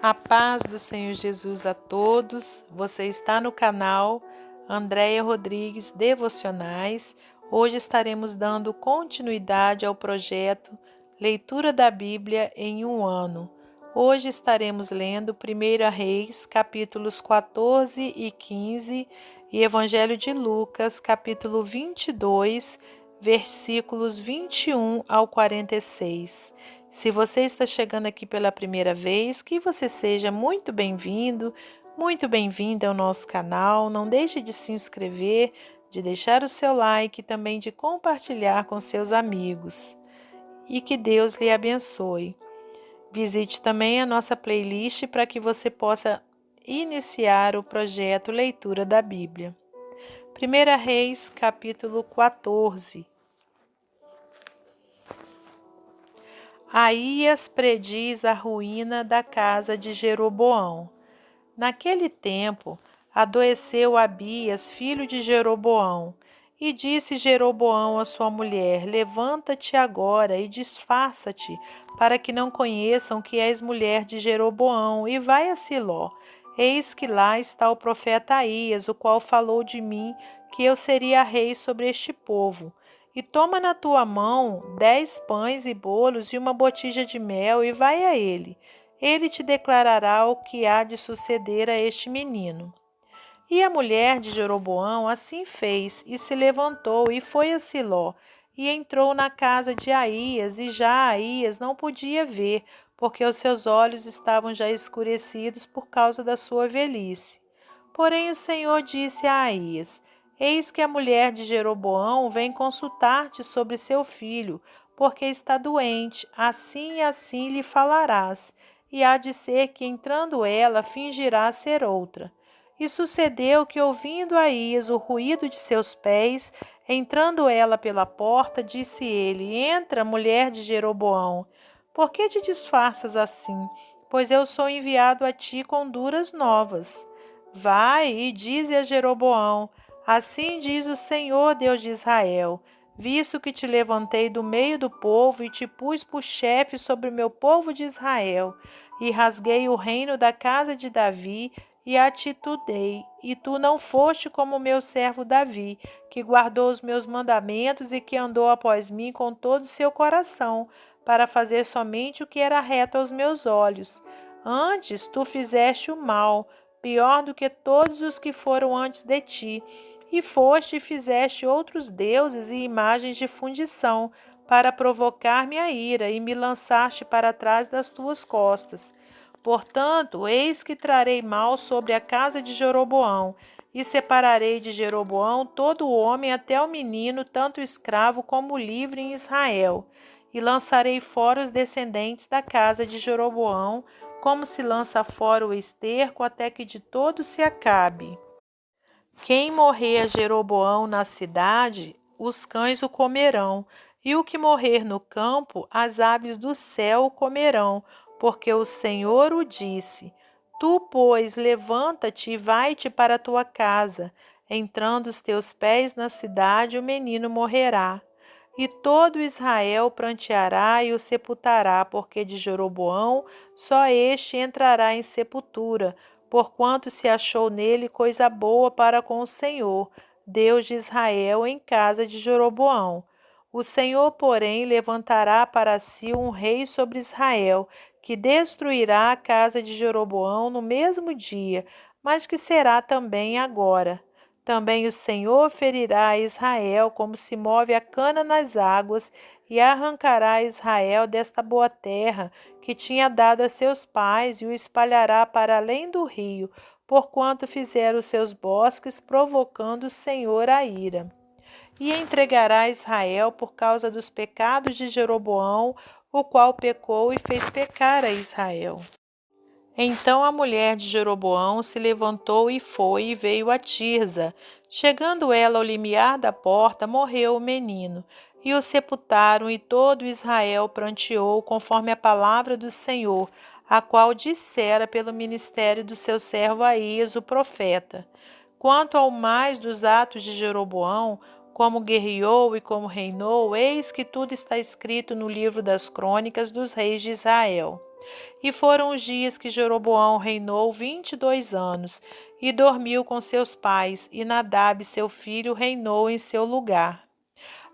A paz do Senhor Jesus a todos. Você está no canal Andréia Rodrigues Devocionais. Hoje estaremos dando continuidade ao projeto Leitura da Bíblia em um ano. Hoje estaremos lendo 1 Reis, capítulos 14 e 15 e Evangelho de Lucas, capítulo 22, versículos 21 ao 46. Se você está chegando aqui pela primeira vez, que você seja muito bem-vindo, muito bem-vinda ao nosso canal. Não deixe de se inscrever, de deixar o seu like e também de compartilhar com seus amigos. E que Deus lhe abençoe. Visite também a nossa playlist para que você possa iniciar o projeto Leitura da Bíblia. 1 Reis, capítulo 14. Aías prediz a ruína da casa de Jeroboão. Naquele tempo, adoeceu Abias, filho de Jeroboão, e disse Jeroboão à sua mulher: Levanta-te agora e disfarça-te, para que não conheçam que és mulher de Jeroboão, e vai a Siló. Eis que lá está o profeta Aías, o qual falou de mim que eu seria rei sobre este povo. E toma na tua mão 10 pães e bolos e uma botija de mel, e vai a ele. Ele te declarará o que há de suceder a este menino. E a mulher de Jeroboão assim fez, e se levantou e foi a Siló, e entrou na casa de Aías, e já Aías não podia ver, porque os seus olhos estavam já escurecidos por causa da sua velhice. Porém o Senhor disse a Aías: Eis que a mulher de Jeroboão vem consultar-te sobre seu filho, porque está doente, assim e assim lhe falarás, e há de ser que, entrando ela, fingirá ser outra. E sucedeu que, ouvindo Aías o ruído de seus pés, entrando ela pela porta, disse ele: Entra, mulher de Jeroboão. Por que te disfarças assim? Pois eu sou enviado a ti com duras novas. Vai e dize a Jeroboão: Assim diz o Senhor Deus de Israel: Visto que te levantei do meio do povo e te pus por chefe sobre o meu povo de Israel, e rasguei o reino da casa de Davi, e a ti tu dei, e tu não foste como meu servo Davi, que guardou os meus mandamentos e que andou após mim com todo o seu coração, para fazer somente o que era reto aos meus olhos. Antes tu fizeste o mal, pior do que todos os que foram antes de ti, e foste e fizeste outros deuses e imagens de fundição, para provocar minha ira, e me lançaste para trás das tuas costas. Portanto, eis que trarei mal sobre a casa de Jeroboão, e separarei de Jeroboão todo o homem até o menino, tanto escravo como livre em Israel, e lançarei fora os descendentes da casa de Jeroboão, como se lança fora o esterco, até que de todo se acabe. Quem morrer a Jeroboão na cidade, os cães o comerão, e o que morrer no campo, as aves do céu o comerão, porque o Senhor o disse. Tu, pois, levanta-te e vai-te para a tua casa. Entrando os teus pés na cidade, o menino morrerá. E todo Israel pranteará e o sepultará, porque de Jeroboão só este entrará em sepultura, porquanto se achou nele coisa boa para com o Senhor, Deus de Israel, em casa de Jeroboão. O Senhor, porém, levantará para si um rei sobre Israel, que destruirá a casa de Jeroboão no mesmo dia, mas que será também agora. Também o Senhor ferirá a Israel como se move a cana nas águas, e arrancará a Israel desta boa terra que tinha dado a seus pais, e o espalhará para além do rio, porquanto fizeram os seus bosques, provocando o Senhor a ira. E entregará Israel por causa dos pecados de Jeroboão, o qual pecou e fez pecar a Israel. Então a mulher de Jeroboão se levantou e foi e veio a Tirza. Chegando ela ao limiar da porta, morreu o menino. E o sepultaram, e todo Israel pranteou, conforme a palavra do Senhor, a qual dissera pelo ministério do seu servo Aías, o profeta. Quanto ao mais dos atos de Jeroboão, como guerreou e como reinou, eis que tudo está escrito no livro das crônicas dos reis de Israel. E foram os dias que Jeroboão reinou 22 anos, e dormiu com seus pais, e Nadab, seu filho, reinou em seu lugar.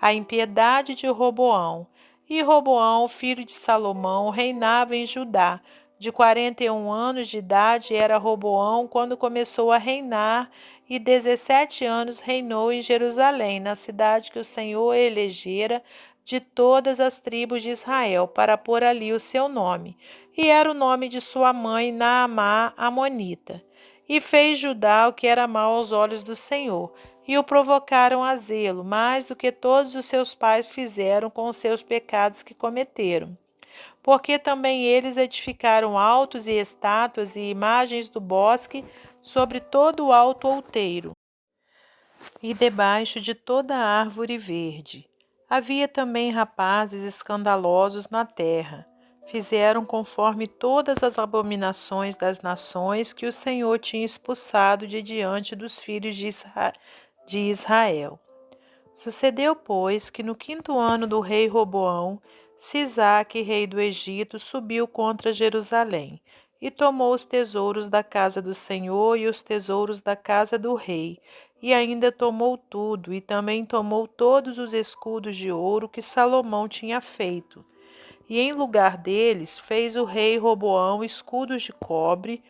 A impiedade de Roboão. E Roboão, filho de Salomão, reinava em Judá. De 41 anos de idade era Roboão quando começou a reinar, e 17 anos reinou em Jerusalém, na cidade que o Senhor elegera de todas as tribos de Israel, para pôr ali o seu nome. E era o nome de sua mãe Naamá, amonita. E fez Judá o que era mal aos olhos do Senhor, e o provocaram a zelo, mais do que todos os seus pais fizeram com os seus pecados que cometeram. Porque também eles edificaram altos e estátuas e imagens do bosque sobre todo o alto outeiro e debaixo de toda a árvore verde. Havia também rapazes escandalosos na terra. Fizeram conforme todas as abominações das nações que o Senhor tinha expulsado de diante dos filhos de Israel. Sucedeu, pois, que no 5º ano do rei Roboão, Sisaque, rei do Egito, subiu contra Jerusalém, e tomou os tesouros da casa do Senhor e os tesouros da casa do rei, e ainda tomou tudo, e também tomou todos os escudos de ouro que Salomão tinha feito. E em lugar deles fez o rei Roboão escudos de cobre,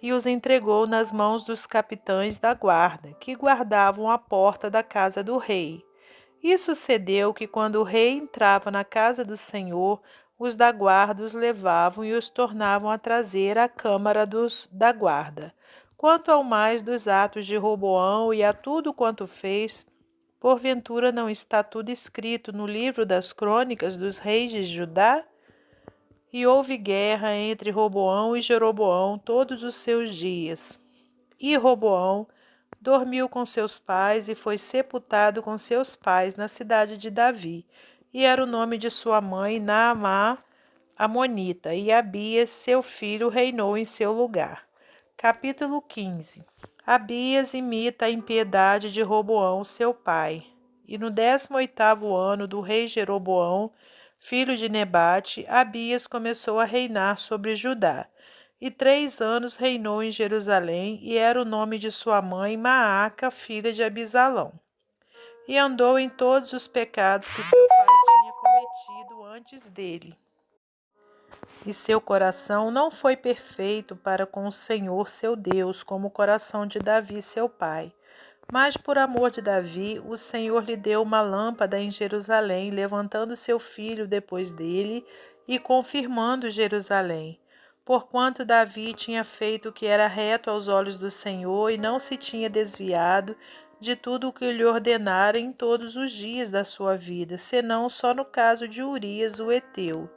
e os entregou nas mãos dos capitães da guarda, que guardavam a porta da casa do rei. E sucedeu que, quando o rei entrava na casa do Senhor, os da guarda os levavam e os tornavam a trazer à câmara da guarda. Quanto ao mais dos atos de Roboão e a tudo quanto fez, porventura não está tudo escrito no livro das crônicas dos reis de Judá? E houve guerra entre Roboão e Jeroboão todos os seus dias. E Roboão dormiu com seus pais e foi sepultado com seus pais na cidade de Davi. E era o nome de sua mãe Naamá, amonita, e Abias, seu filho, reinou em seu lugar. Capítulo 15. Abias imita a impiedade de Roboão, seu pai. E no 18º ano do rei Jeroboão, filho de Nebate, Abias começou a reinar sobre Judá. E 3 anos reinou em Jerusalém, e era o nome de sua mãe Maaca, filha de Abisalão. E andou em todos os pecados que seu pai tinha cometido antes dele. E seu coração não foi perfeito para com o Senhor seu Deus, como o coração de Davi seu pai. Mas por amor de Davi, o Senhor lhe deu uma lâmpada em Jerusalém, levantando seu filho depois dele e confirmando Jerusalém. Porquanto Davi tinha feito o que era reto aos olhos do Senhor e não se tinha desviado de tudo o que lhe ordenara em todos os dias da sua vida, senão só no caso de Urias o heteu.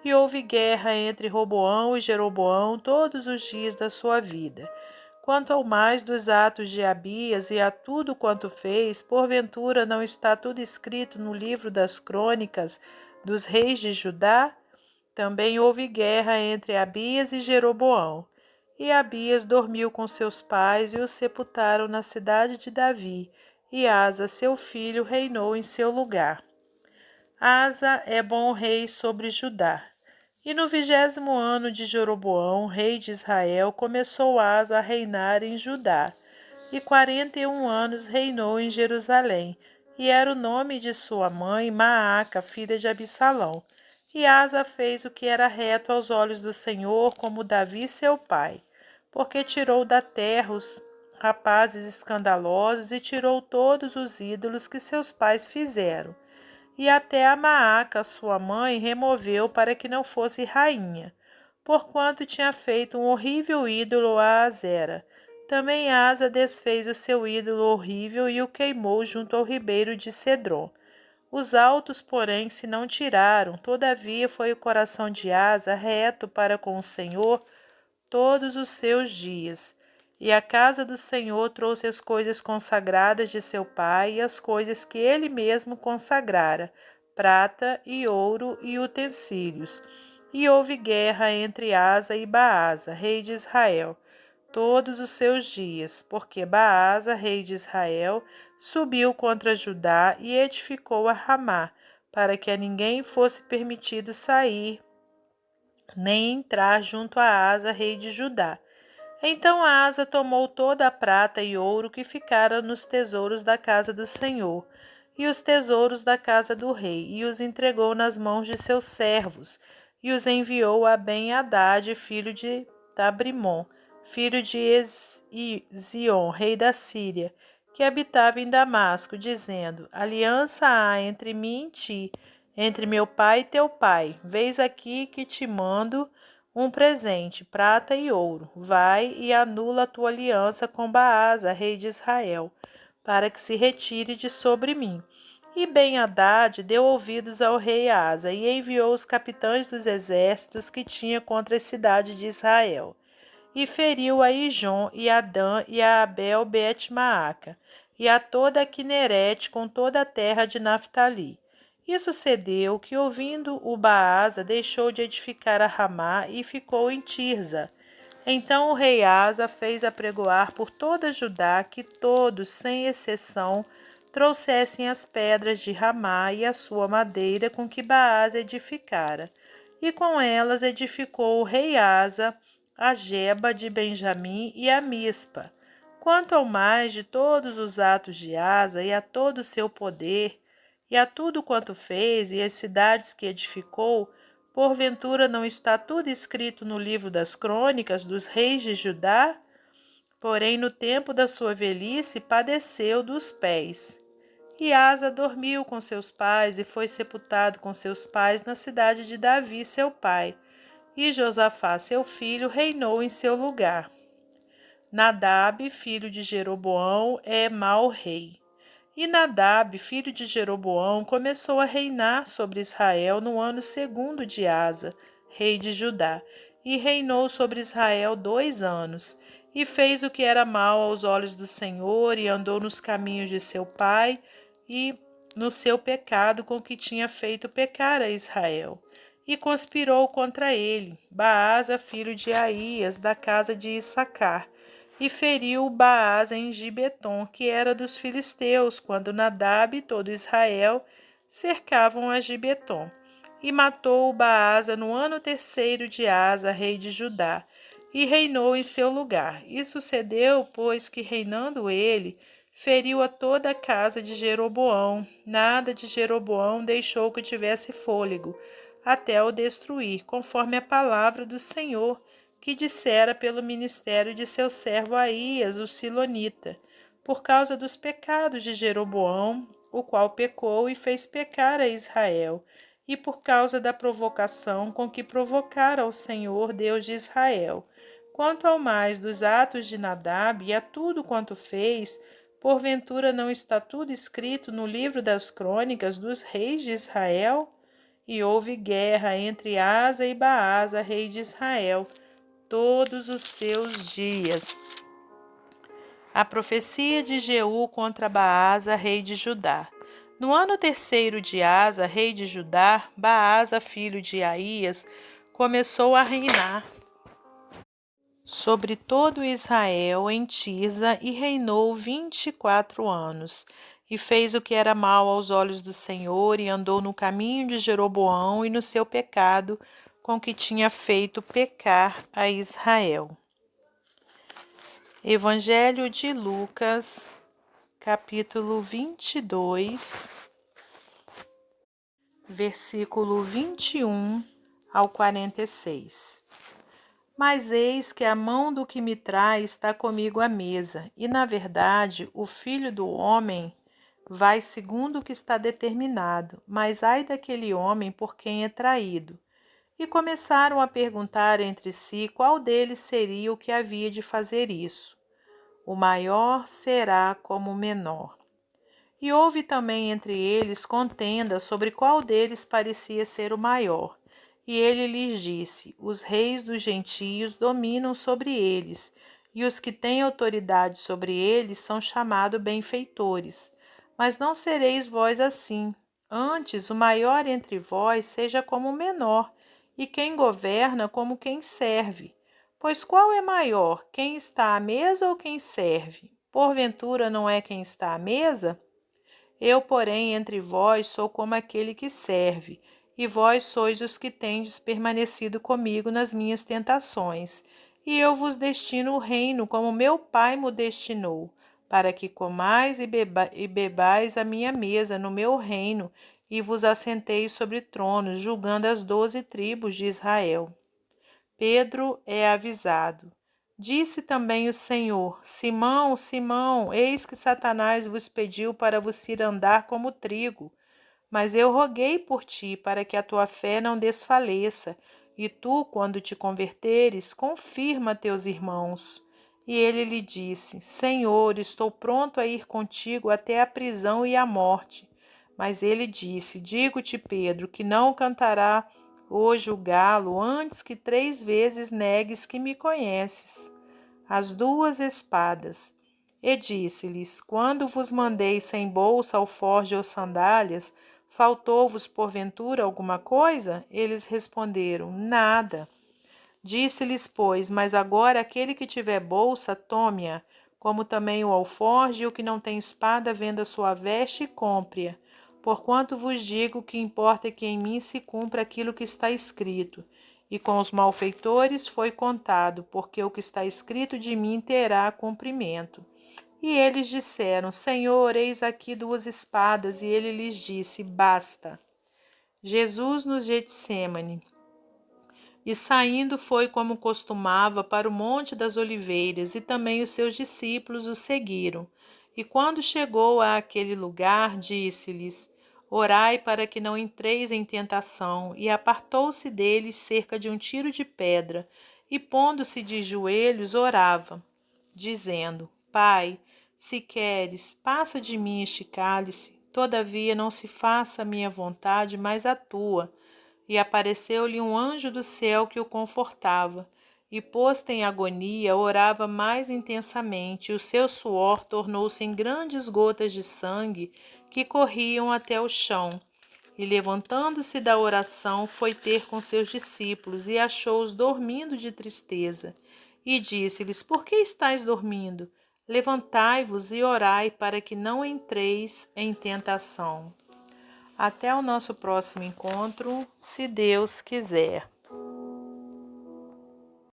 E houve guerra entre Roboão e Jeroboão todos os dias da sua vida. Quanto ao mais dos atos de Abias e a tudo quanto fez, porventura não está tudo escrito no livro das crônicas dos reis de Judá? Também houve guerra entre Abias e Jeroboão. E Abias dormiu com seus pais e os sepultaram na cidade de Davi, e Asa, seu filho, reinou em seu lugar. Asa é bom rei sobre Judá. E no 20º ano de Jeroboão, rei de Israel, começou Asa a reinar em Judá, e 41 anos reinou em Jerusalém, e era o nome de sua mãe Maaca, filha de Absalão. E Asa fez o que era reto aos olhos do Senhor, como Davi seu pai, porque tirou da terra os rapazes escandalosos e tirou todos os ídolos que seus pais fizeram. E até a Maaca, sua mãe, removeu para que não fosse rainha, porquanto tinha feito um horrível ídolo a Azera. Também Asa desfez o seu ídolo horrível e o queimou junto ao ribeiro de Cedron. Os altos, porém, se não tiraram, todavia foi o coração de Asa reto para com o Senhor todos os seus dias. E a casa do Senhor trouxe as coisas consagradas de seu pai e as coisas que ele mesmo consagrara, prata e ouro e utensílios. E houve guerra entre Asa e Baasa, rei de Israel, todos os seus dias, porque Baasa, rei de Israel, subiu contra Judá e edificou a Ramá, para que a ninguém fosse permitido sair nem entrar junto a Asa, rei de Judá. Então Asa tomou toda a prata e ouro que ficara nos tesouros da casa do Senhor, e os tesouros da casa do rei, e os entregou nas mãos de seus servos, e os enviou a Ben-Hadad, filho de Tabrimon, filho de Zion, rei da Síria, que habitava em Damasco, dizendo: Aliança há entre mim e ti, entre meu pai e teu pai. Vês aqui que te mando um presente, prata e ouro. Vai e anula a tua aliança com Baasa, rei de Israel, para que se retire de sobre mim. E Ben-Hadad deu ouvidos ao rei Asa e enviou os capitães dos exércitos que tinha contra a cidade de Israel. E feriu a Ijon e a Dan e a Abel Bet-Maaca, e a toda a Quinerete com toda a terra de Naphtali. E sucedeu que, ouvindo o Baasa, deixou de edificar a Ramá e ficou em Tirza. Então o rei Asa fez apregoar por toda Judá que todos, sem exceção, trouxessem as pedras de Ramá e a sua madeira com que Baasa edificara. E com elas edificou o rei Asa a Geba de Benjamim e a Mispa. Quanto ao mais de todos os atos de Asa e a todo o seu poder, e a tudo quanto fez, e as cidades que edificou, porventura não está tudo escrito no livro das crônicas dos reis de Judá? Porém, no tempo da sua velhice, padeceu dos pés. E Asa dormiu com seus pais e foi sepultado com seus pais na cidade de Davi, seu pai. E Josafá, seu filho, reinou em seu lugar. Nadab, filho de Jeroboão, é mau rei. E Nadab, filho de Jeroboão, começou a reinar sobre Israel no ano segundo de Asa, rei de Judá, e reinou sobre Israel 2 anos. E fez o que era mal aos olhos do Senhor, e andou nos caminhos de seu pai, e no seu pecado com que tinha feito pecar a Israel. E conspirou contra ele, Baasa, filho de Aías, da casa de Issacar, e feriu Baasa em Gibeton, que era dos filisteus, quando Nadab e todo Israel cercavam a Gibeton. E matou Baasa no ano terceiro de Asa, rei de Judá, e reinou em seu lugar. E sucedeu, pois, que reinando ele, feriu a toda a casa de Jeroboão. Nada de Jeroboão deixou que tivesse fôlego, até o destruir, conforme a palavra do Senhor, que dissera pelo ministério de seu servo Aías, o silonita, por causa dos pecados de Jeroboão, o qual pecou e fez pecar a Israel, e por causa da provocação com que provocara ao Senhor, Deus de Israel. Quanto ao mais dos atos de Nadab e a tudo quanto fez, porventura não está tudo escrito no livro das crônicas dos reis de Israel? E houve guerra entre Asa e Baasa, rei de Israel, todos os seus dias. A profecia de Jeú contra Baasa, rei de Judá. No ano terceiro de Asa, rei de Judá, Baasa, filho de Aías, começou a reinar sobre todo Israel em Tirza e reinou 24 anos. E fez o que era mal aos olhos do Senhor e andou no caminho de Jeroboão e no seu pecado, com que tinha feito pecar a Israel. Evangelho de Lucas, capítulo 22, versículo 21 ao 46. Mas eis que a mão do que me traz está comigo à mesa, e na verdade o Filho do Homem vai segundo o que está determinado, mas ai daquele homem por quem é traído. E começaram a perguntar entre si qual deles seria o que havia de fazer isso. O maior será como o menor. E houve também entre eles contenda sobre qual deles parecia ser o maior. E ele lhes disse: os reis dos gentios dominam sobre eles, e os que têm autoridade sobre eles são chamados benfeitores. Mas não sereis vós assim. Antes, o maior entre vós seja como o menor, e quem governa como quem serve. Pois qual é maior, quem está à mesa ou quem serve? Porventura não é quem está à mesa? Eu, porém, entre vós sou como aquele que serve. e vós sois os que tendes permanecido comigo nas minhas tentações. E eu vos destino o reino como meu Pai mo destinou, para que comais e bebais a minha mesa no meu reino, e vos assenteis sobre tronos, julgando as 12 tribos de Israel. Pedro é avisado. Disse também o Senhor: Simão, Simão, eis que Satanás vos pediu para vos cirandar como trigo. Mas eu roguei por ti, para que a tua fé não desfaleça, e tu, quando te converteres, confirma teus irmãos. E ele lhe disse: Senhor, estou pronto a ir contigo até a prisão e a morte. Mas ele disse: Digo-te, Pedro, que não cantará hoje o galo antes que 3 vezes negues que me conheces. As 2 espadas. E disse-lhes: Quando vos mandei sem bolsa, alforje ou sandálias, faltou-vos porventura alguma coisa? Eles responderam: Nada. Disse-lhes, pois: Mas agora aquele que tiver bolsa, tome-a, como também o alforje, e o que não tem espada, venda sua veste e compre-a. Porquanto vos digo que importa que em mim se cumpra aquilo que está escrito. E com os malfeitores foi contado, porque o que está escrito de mim terá cumprimento. E eles disseram: Senhor, eis aqui 2 espadas. E ele lhes disse: Basta. Jesus no Getsêmani. E saindo foi como costumava para o Monte das Oliveiras, e também os seus discípulos o seguiram. E quando chegou àquele lugar, disse-lhes: Orai para que não entreis em tentação. E apartou-se deles cerca de um tiro de pedra, e pondo-se de joelhos, orava, dizendo: Pai, se queres, passa de mim este cálice, todavia não se faça a minha vontade, mas a tua. E apareceu-lhe um anjo do céu que o confortava, e posto em agonia, orava mais intensamente, e o seu suor tornou-se em grandes gotas de sangue que corriam até o chão. E levantando-se da oração, foi ter com seus discípulos, e achou-os dormindo de tristeza. E disse-lhes: Por que estáis dormindo? Levantai-vos e orai, para que não entreis em tentação. Até o nosso próximo encontro, se Deus quiser.